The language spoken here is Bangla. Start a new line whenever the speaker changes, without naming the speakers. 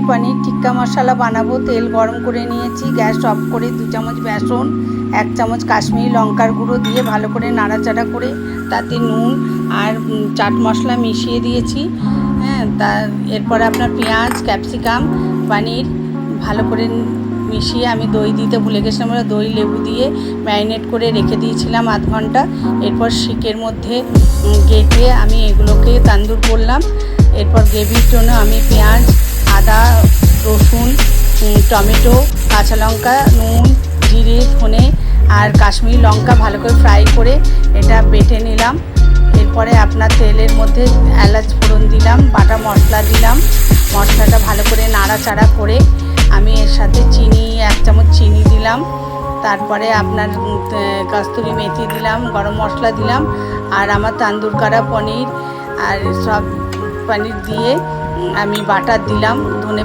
पनीर टिक्का मसाला बनाबो। तेल गरम करे निয়েছি, গ্যাস অফ করে 2 চামচ বেসন 1 চামচ কাশ্মীরি লঙ্কার গুঁড়ো দিয়ে ভালো করে নাড়াচাড়া করে তাতে নুন আর চাট মশলা মিশিয়ে দিয়েছি। হ্যাঁ, এরপরে আপনার পেঁয়াজ ক্যাপসিকাম পনির ভালো করে মিশিয়ে আমি দই দিতে ভুলে গেছিলাম, দই লেবু দিয়ে ম্যারিনেট করে রেখে দিয়েছিলাম আধ ঘন্টা। এরপর শিকের মধ্যে গেঁথে আমি এগুলোকে তান্দুর করলাম। এরপর গ্রেভির জন্য আমি পেঁয়াজ আদা রসুন টমেটো কাঁচা লঙ্কা নুন জিরে ধনে আর কাশ্মীরি লঙ্কা ভালো করে ফ্রাই করে এটা বেটে নিলাম। এরপরে আপনার তেলের মধ্যে এলাচ ফোড়ন দিলাম, বাটা মশলা দিলাম। মশলাটা ভালো করে নাড়াচাড়া করে আমি এর সাথে চিনি 1 চামচ চিনি দিলাম। তারপরে আপনার কস্তুরি মেথি দিলাম, গরম মশলা দিলাম আর আমার তান্দুর করা পনির আর সব পনির দিয়ে আমি বাটার দিলাম, ধনে